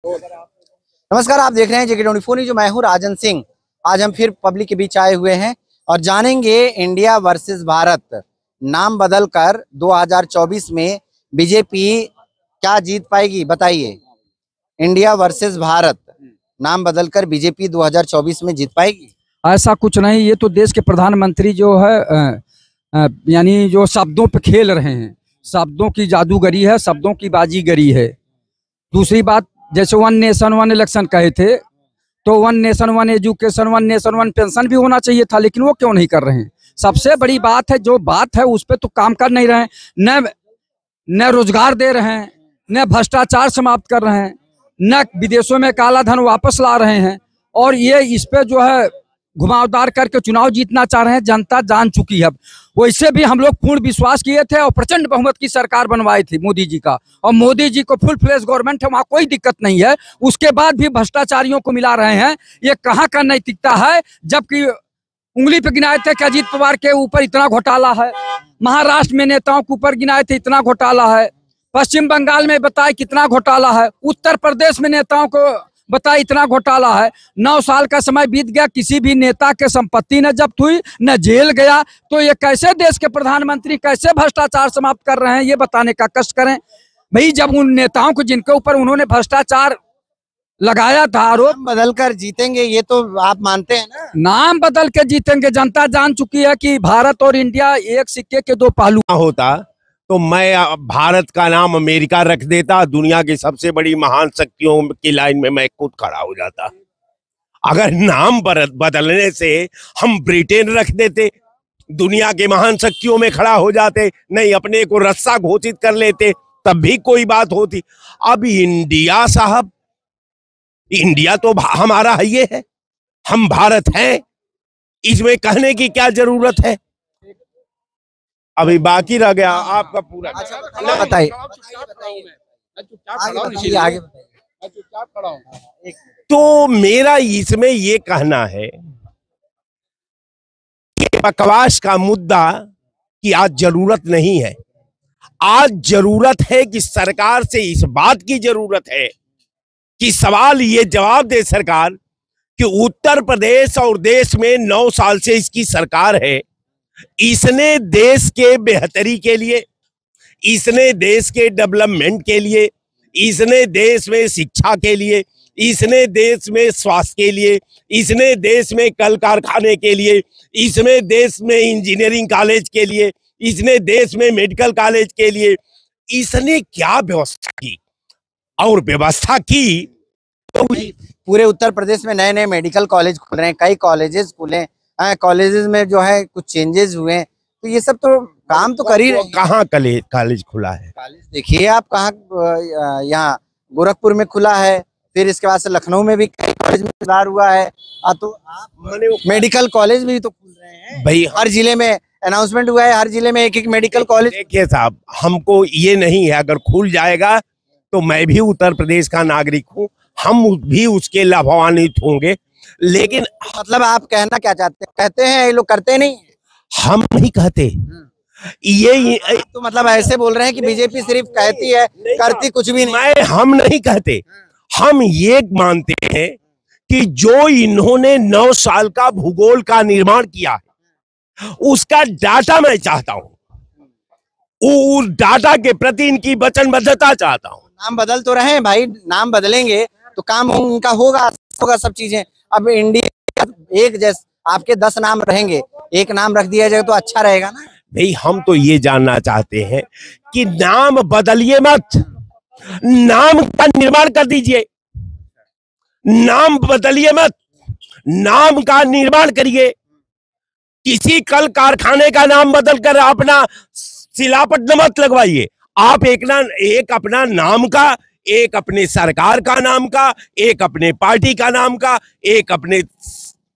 नमस्कार, आप देख रहे हैं JK24 जो मैं हूं राजन सिंह। आज हम फिर पब्लिक के बीच आए हुए हैं और जानेंगे इंडिया वर्सेस भारत। नाम बदलकर 2024 में बीजेपी क्या जीत पाएगी, बताइए। इंडिया वर्सेस भारत नाम बदलकर बीजेपी 2024 में जीत पाएगी? ऐसा कुछ नहीं, ये तो देश के प्रधानमंत्री जो है यानी जो शब्दों पे खेल रहे हैं, शब्दों की जादूगरी है, शब्दों की बाजीगरी है। दूसरी बात, जैसे वन नेशन वन इलेक्शन कहे थे, तो one nation one education, one nation one pension भी होना चाहिए था, लेकिन वो क्यों नहीं कर रहे हैं। सबसे बड़ी बात है, जो बात है उस पर तो काम कर नहीं रहे हैं। न रोजगार दे रहे हैं, न भ्रष्टाचार समाप्त कर रहे हैं, न विदेशों में काला धन वापस ला रहे हैं, और ये इस पे जो है घुमावदार करके चुनाव जीतना चाह रहे हैं। जनता जान चुकी है। वैसे भी हम लोग पूर्ण विश्वास किए थे और प्रचंड बहुमत की सरकार बनवाई थी मोदी जी का, और मोदी जी को फुल फ्लेज गवर्नमेंट है, वहाँ कोई दिक्कत नहीं है। उसके बाद भी भ्रष्टाचारियों को मिला रहे हैं। ये कहाँ का नैतिकता है, जबकि उंगली पे गिनाए थे कि अजीत पवार के ऊपर इतना घोटाला है, महाराष्ट्र में नेताओं के ऊपर गिनाए थे इतना घोटाला है, पश्चिम बंगाल में बताए कितना घोटाला है, उत्तर प्रदेश में नेताओं को बताए इतना घोटाला है। 9 साल का समय बीत गया, किसी भी नेता के संपत्ति न जब्त हुई, न जेल गया। तो ये कैसे देश के प्रधानमंत्री कैसे भ्रष्टाचार समाप्त कर रहे हैं, ये बताने का कष्ट करें भाई। जब उन नेताओं को जिनके ऊपर उन्होंने भ्रष्टाचार लगाया था आरोप, बदल कर जीतेंगे, ये तो आप मानते हैं ना? नाम बदल के जीतेंगे। जनता जान चुकी है कि भारत और इंडिया एक सिक्के के दो पहलू होता तो मैं भारत का नाम अमेरिका रख देता, दुनिया की सबसे बड़ी महान शक्तियों की लाइन में मैं खुद खड़ा हो जाता। अगर नाम बदलने से हम ब्रिटेन रख देते, दुनिया के महान शक्तियों में खड़ा हो जाते, नहीं अपने को रस्सा घोषित कर लेते, तब भी कोई बात होती। अब इंडिया साहब, इंडिया तो हमारा है, ये है, हम भारत हैं, इसमें कहने की क्या जरूरत है। अभी बाकी रह गया आपका पूरा। बताइए। तो मेरा इसमें ये कहना है कि बकवास का मुद्दा की आज जरूरत नहीं है। आज जरूरत है कि सरकार से इस बात की जरूरत है कि सवाल ये जवाब दे सरकार कि उत्तर प्रदेश और देश में 9 साल से इसकी सरकार है, इसने देश के बेहतरी के लिए, इसने देश के डेवलपमेंट के लिए, इसने देश में शिक्षा के लिए, इसने देश में स्वास्थ्य के लिए, इसने देश में कल कारखाने के लिए, इसने देश में इंजीनियरिंग कॉलेज के लिए, इसने देश में मेडिकल कॉलेज के लिए, इसने क्या व्यवस्था की और व्यवस्था की। तो पूरे उत्तर प्रदेश में नए नए मेडिकल कॉलेज खुल रहे हैं, कई कॉलेजेस खुले, कॉलेजेस में जो है कुछ चेंजेस हुए हैं, तो ये सब तो काम तो कर ही रहे हैं। कहाँ कॉलेज खुला है? कॉलेज देखिए आप, कहाँ यहाँ गोरखपुर में खुला है, फिर इसके बाद से लखनऊ में भी कई कॉलेज में सुधार हुआ है। तो आप मेडिकल कॉलेज भी तो खुल रहे हैं भाई, हर जिले में अनाउंसमेंट हुआ है, हर जिले में एक मेडिकल कॉलेज। देखिए साहब, हमको ये नहीं है, अगर खुल जाएगा तो मैं भी उत्तर प्रदेश का नागरिक हूँ, हम भी उसके लाभान्वित होंगे। लेकिन मतलब आप कहना क्या चाहते हैं? कहते हैं ये लोग, करते नहीं? हम नहीं कहते ये तो मतलब ऐसे बोल रहे हैं कि बीजेपी सिर्फ कहती है, करती कुछ भी नहीं। हम नहीं कहते, हम ये मानते हैं कि जो इन्होंने 9 साल का भूगोल का निर्माण किया है, उसका डाटा मैं चाहता हूं, उस डाटा के प्रति इनकी वचनबद्धता चाहता हूं। नाम बदल तो रहे हैं भाई, नाम बदलेंगे तो काम उनका होगा सब चीजें। अब इंडिया एक जैसे आपके 10 नाम रहेंगे, एक नाम रख दिया जाए तो अच्छा रहेगा ना भाई। हम तो ये जानना चाहते हैं कि नाम बदलिए मत, नाम का निर्माण कर दीजिए। नाम बदलिए मत, नाम का निर्माण करिए। किसी कल कारखाने का नाम बदलकर अपना सिलापट मत लगवाइए। आप एक अपना नाम का, एक अपने सरकार का नाम का, एक अपने पार्टी का नाम का, एक अपने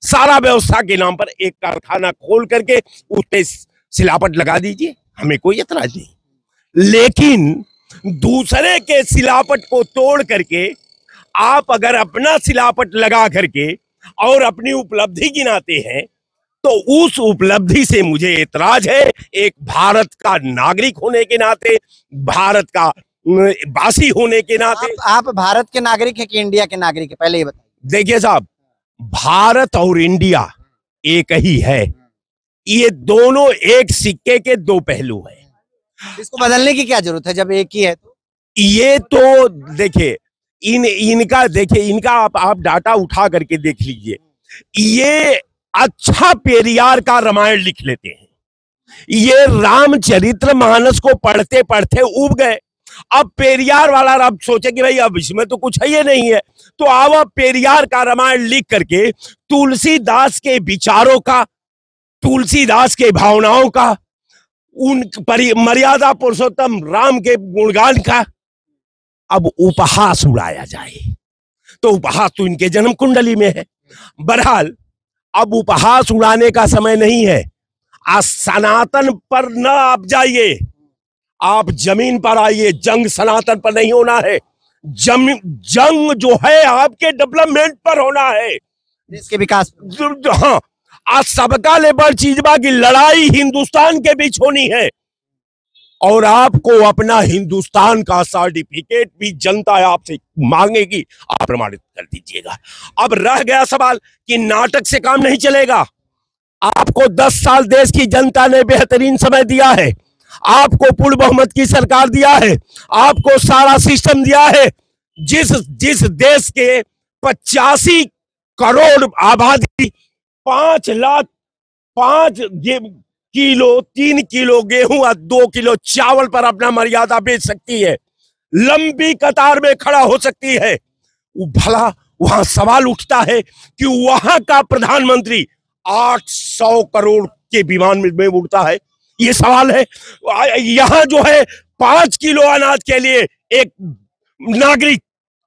सारा व्यवस्था के नाम पर एक कारखाना खोल करके उस पे सिलापट लगा दीजिए, हमें कोई एतराज नहीं। लेकिन दूसरे के सिलापट को तोड़ करके आप अगर अपना सिलापट लगा करके और अपनी उपलब्धि गिनाते हैं, तो उस उपलब्धि से मुझे एतराज है। एक भारत का नागरिक होने के नाते, भारत का वासी होने के नाते। आप भारत के नागरिक हैं कि इंडिया के नागरिक हैं, पहले ये बताइए। देखिए साहब, भारत और इंडिया एक ही है, ये दोनों एक सिक्के के दो पहलू हैं। इसको बदलने की क्या जरूरत है जब एक ही है तो? ये तो देखिए इनका आप डाटा उठा करके देख लीजिए। ये अच्छा पेरियार का रामायण लिख लेते हैं, ये रामचरित्र मानस को पढ़ते पढ़ते उब गए। अब पेरियार वाला अब सोचे कि भाई अब इसमें तो कुछ है ये नहीं है, तो अब पेरियार का रामायण लिख करके तुलसीदास के विचारों का, तुलसीदास के भावनाओं का, उन मर्यादा पुरुषोत्तम राम के गुणगान का अब उपहास उड़ाया जाए। तो उपहास तो इनके जन्म कुंडली में है। बहरहाल अब उपहास उड़ाने का समय नहीं है। आज सनातन पर न आप जाइए, आप जमीन पर आइए। जंग सनातन पर नहीं होना है, जंग जो है आपके डेवलपमेंट पर होना है, देश के विकास। हाँ, आज सबका ले बड़ चीज बा की लड़ाई हिंदुस्तान के बीच होनी है, और आपको अपना हिंदुस्तान का सर्टिफिकेट भी जनता आपसे मांगेगी, आप प्रमाणित कर दीजिएगा। अब रह गया सवाल कि नाटक से काम नहीं चलेगा। आपको 10 साल देश की जनता ने बेहतरीन समय दिया है, आपको पूर्ण बहुमत की सरकार दिया है, आपको सारा सिस्टम दिया है। जिस देश के 85 करोड़ आबादी 5 लाख 3 किलो गेहूं और 2 किलो चावल पर अपना मर्यादा बेच सकती है, लंबी कतार में खड़ा हो सकती है, भला वहां सवाल उठता है कि वहां का प्रधानमंत्री 800 करोड़ के विमान में उड़ता है। ये सवाल है। यहां जो है 5 किलो अनाज के लिए एक नागरिक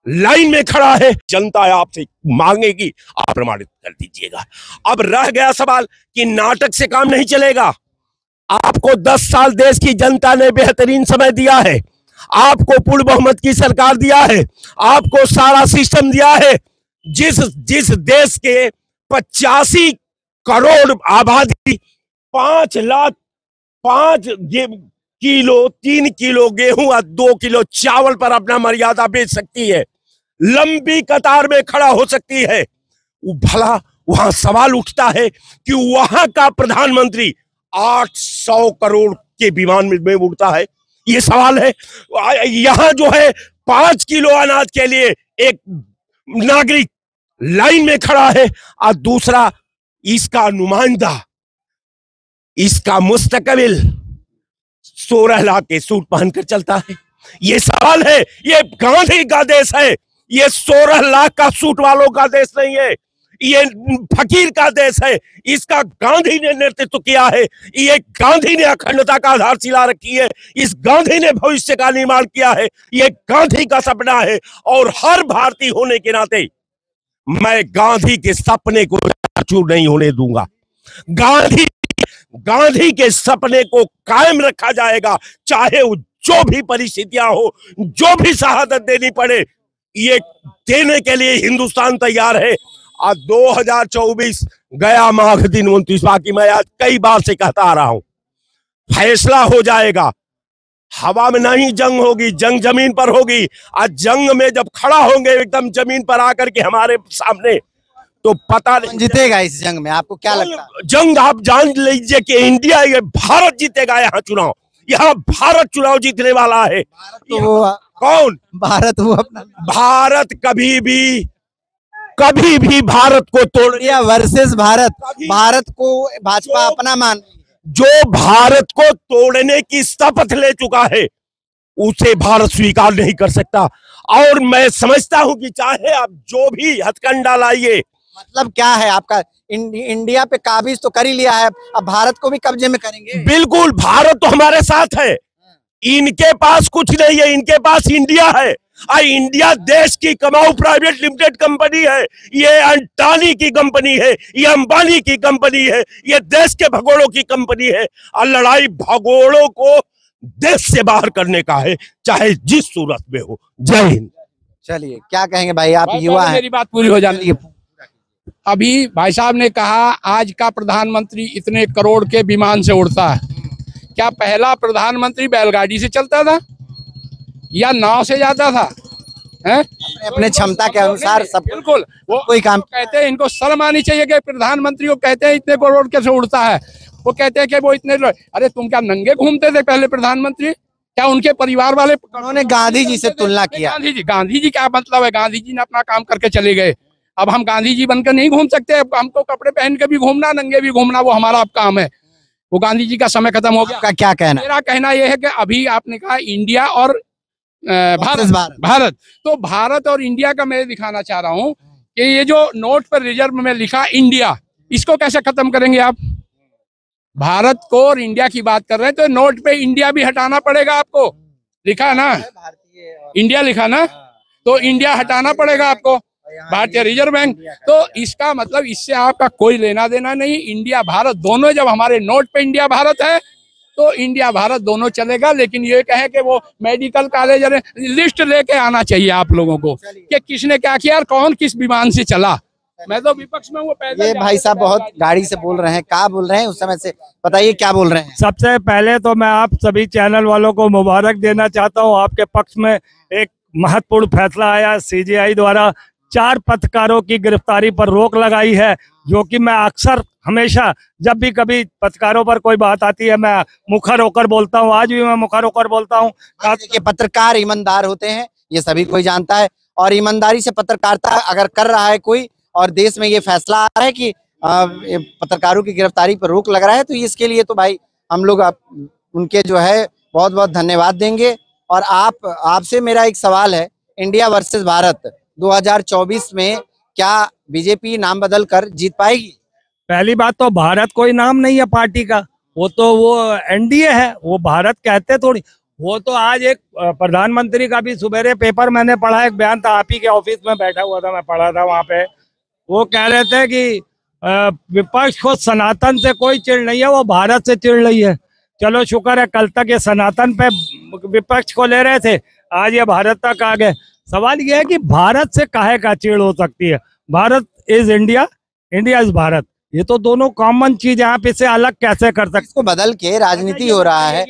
लाइन में खड़ा है, जनता आपसे मांगेगी, आप प्रमाणित कर दीजिएगा। अब रह गया सवाल कि नाटक से काम नहीं चलेगा। आपको 10 साल देश की जनता ने बेहतरीन समय दिया है, आपको पूर्ण बहुमत की सरकार दिया है, आपको सारा सिस्टम दिया है। जिस देश के 85 करोड़ आबादी 5 लाख 3 किलो गेहूं और 2 किलो चावल पर अपना मर्यादा बेच सकती है, लंबी कतार में खड़ा हो सकती है, भला वहां सवाल उठता है कि वहां का प्रधानमंत्री 800 करोड़ के विमान में उड़ता है। ये सवाल है। यहां जो है 5 किलो अनाज के लिए एक नागरिक लाइन में खड़ा है, और दूसरा इसका नुमाइंदा, इसका मुस्तकबिल 16 लाख के सूट पहनकर चलता है। ये सवाल है। ये गांधी का देश है, ये 16 लाख का सूट वालों का देश नहीं है, ये फकीर का देश है। इसका गांधी ने नेतृत्व किया है, ये गांधी ने अखंडता का आधारशिला रखी है, इस गांधी ने भविष्य का निर्माण किया है, ये गांधी का सपना है। और हर भारतीय होने के नाते मैं गांधी के सपने को चूर नहीं होने दूंगा। गांधी के सपने को कायम रखा जाएगा, चाहे वो जो भी परिस्थितियां हो, जो भी शहादत देनी पड़े, ये देने के लिए हिंदुस्तान तैयार है। आज 2024 गया माघ दिन 29, बाकी मैं आज कई बार से कहता आ रहा हूं, फैसला हो जाएगा। हवा में नहीं जंग होगी, जंग जमीन पर होगी। आज जंग में जब खड़ा होंगे एकदम जमीन पर आकर के हमारे सामने, तो पता नहीं जीतेगा इस जंग में, आपको क्या लगता है? जंग आप जान लीजिए कि इंडिया, ये भारत जीतेगा। यहाँ चुनाव, यहाँ भारत चुनाव जीतने वाला है। तो वो कौन? भारत, वो अपना भारत कभी भी भारत को तोड़, इंडिया वर्सेस भारत, भारत को भाजपा अपना मान, जो भारत को तोड़ने की शपथ ले चुका है, उसे भारत स्वीकार नहीं कर सकता। और मैं समझता हूं कि चाहे आप जो भी हथकंडा लाइए, मतलब क्या है आपका? इंडिया पे काबिज तो कर ही लिया है, अब भारत को भी कब्जे में करेंगे? बिल्कुल, भारत तो हमारे साथ है। इनके पास कुछ नहीं है, इनके पास इंडिया है। इंडिया देश की कमाऊ प्राइवेट लिमिटेड कंपनी है, ये अंटानी की कंपनी है, ये अंबानी की कंपनी है, ये देश के भगोड़ों की कंपनी है। और लड़ाई भगोड़ों को देश से बाहर करने का है, चाहे जिस सूरत में हो। जय हिंद। चलिए, क्या कहेंगे भाई, आप युवा हैं? मेरी बात पूरी हो जाती है। अभी भाई साहब ने कहा आज का प्रधानमंत्री इतने करोड़ के विमान से उड़ता है। क्या पहला प्रधानमंत्री बैलगाड़ी से चलता था? या नाव से ज्यादा था? हैं? अपने क्षमता के अनुसार सब बिल्कुल। वो कोई काम कहते हैं, इनको शर्म आनी चाहिए कि प्रधानमंत्री को कहते हैं इतने करोड़ कैसे उड़ता है। वो कहते हैं कि वो इतने, अरे तुम क्या नंगे घूमते थे पहले प्रधानमंत्री? क्या उनके परिवार वाले? उन्होंने गांधी जी से तुलना किया। गांधी जी क्या मतलब है? गांधी जी ने अपना काम करके चले गए, अब हम गांधी जी बनकर नहीं घूम सकते? अब हमको कपड़े पहन के भी घूमना, नंगे भी घूमना, वो हमारा अब काम है। वो गांधी जी का समय खत्म हो गया। आपका क्या कहना है? मेरा कहना यह है कि अभी आपने कहा इंडिया और भारत, तो भारत और इंडिया का मैं दिखाना चाह रहा हूँ कि ये जो नोट पर रिजर्व में लिखा इंडिया, इसको कैसे खत्म करेंगे आप? भारत को और इंडिया की बात कर रहे हैं तो नोट पे इंडिया भी हटाना पड़ेगा आपको। लिखा है ना, इंडिया लिखा ना, तो इंडिया हटाना पड़ेगा आपको, भारतीय रिजर्व बैंक। तो इसका मतलब इससे आपका कोई लेना देना नहीं। इंडिया भारत दोनों, जब हमारे नोट पे इंडिया भारत है तो इंडिया भारत दोनों चलेगा। लेकिन ये कहे कि वो मेडिकल कॉलेज लिस्ट लेके आना चाहिए आप लोगों को कि किसने क्या किया और कौन किस विमान से चला। मैं तो विपक्ष में, वो ये भाई साहब बहुत गाड़ी से बोल रहे हैं, क्या बोल रहे हैं उस समय से बताइए, क्या बोल रहे हैं? सबसे पहले तो मैं आप सभी चैनल वालों को मुबारक देना चाहता हूं। आपके पक्ष में एक महत्वपूर्ण फैसला आया, सीजीआई द्वारा 4 पत्रकारों की गिरफ्तारी पर रोक लगाई है, जो कि मैं अक्सर हमेशा जब भी कभी पत्रकारों पर कोई बात आती है मैं मुखर होकर बोलता हूं। आज भी मैं मुखर होकर बोलता हूं। देखिए, पत्रकार ईमानदार होते हैं, ये सभी कोई जानता है, और ईमानदारी से पत्रकारिता अगर कर रहा है कोई, और देश में ये फैसला आ रहा है कि पत्रकारों की गिरफ्तारी पर रोक लग रहा है, तो इसके लिए तो भाई हम लोग उनके जो है बहुत बहुत धन्यवाद देंगे। और आपसे मेरा एक सवाल है, इंडिया वर्सेस भारत 2024 में क्या बीजेपी नाम बदल कर जीत पाएगी? पहली बात तो भारत कोई नाम नहीं है पार्टी का, वो एनडीए है, वो भारत कहते थोड़ी। वो तो आज एक प्रधानमंत्री का भी सुबेरे पेपर मैंने पढ़ा, एक बयान था, आप ही के ऑफिस में बैठा हुआ था, मैं पढ़ा था वहां पे। वो कह रहे थे कि विपक्ष को सनातन से कोई चिढ़ नहीं है, वो भारत से चिढ़ रही है। चलो शुक्र है, कल तक ये सनातन पे विपक्ष को ले रहे थे, आज ये भारत तक आ गए। सवाल ये है कि भारत से काहे का चिढ़ हो सकती है? Bharat is India, India is Bharat, ये तो दोनों कॉमन चीज है। आप इसे अलग कैसे कर सकते? इसको बदल के राजनीति हो रहा है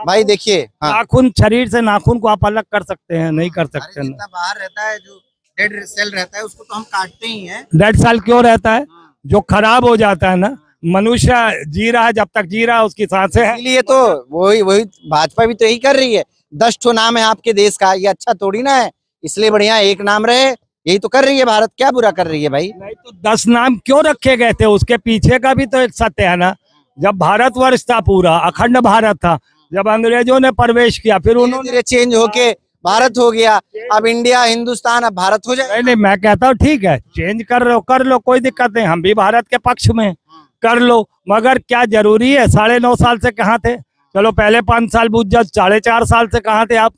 भाई। देखिए, नाखून, शरीर से नाखून को आप अलग कर सकते हैं? नहीं कर सकते। जितना बाहर रहता है, जो डेड सेल रहता है, उसको तो हम काटते ही हैं। डेड सेल क्यों रहता है? जो खराब हो जाता है ना। मनुष्य जी रहा है, जब तक जी रहा है उसकी सांसें हैं। इसलिए तो वही भाजपा भी तो यही कर रही है। 10 ठो नाम है आपके देश का, ये अच्छा थोड़ी ना है, इसलिए बढ़िया एक नाम रहे, यही तो कर रही है भारत। क्या बुरा कर रही है भाई? नहीं तो 10 नाम क्यों रखे गए थे? उसके पीछे का भी तो एक सत्य है ना। जब भारतवर्ष था, पूरा अखंड भारत था, जब अंग्रेजों ने प्रवेश किया, फिर उन्होंने चेंज होके भारत हो गया, अब इंडिया, हिंदुस्तान, अब भारत हो जाए। नहीं, मैं कहता हूँ ठीक है, चेंज कर लो, कोई दिक्कत नहीं, हम भी भारत के पक्ष में, कर लो। मगर क्या जरूरी है? 9.5 साल से कहाँ थे? चलो पहले 5 साल पूछ जाओ, 4.5 साल से कहाँ थे आप?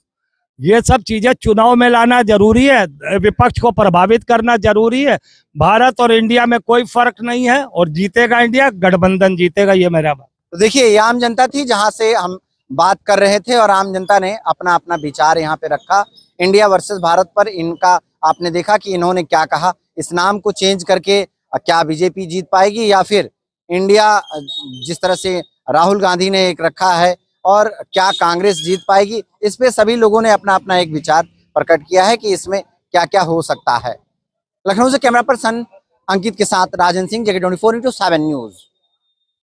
ये सब चीजें चुनाव में लाना जरूरी है, विपक्ष को प्रभावित करना जरूरी है। भारत और इंडिया में कोई फर्क नहीं है, और जीतेगा इंडिया, गठबंधन जीतेगा, ये मेरा बात। तो देखिए, ये आम जनता थी जहां से हम बात कर रहे थे, और आम जनता ने अपना अपना विचार यहाँ पे रखा इंडिया वर्सेस भारत पर। इनका आपने देखा कि इन्होंने क्या कहा, इस नाम को चेंज करके क्या बीजेपी जीत पाएगी, या फिर इंडिया जिस तरह से राहुल गांधी ने एक रखा है, और क्या कांग्रेस जीत पाएगी? इस पे सभी लोगों ने अपना अपना एक विचार प्रकट किया है कि इसमें क्या क्या हो सकता है। लखनऊ से कैमरा पर्सन अंकित के साथ राजन सिंह, जगह 24/7 न्यूज।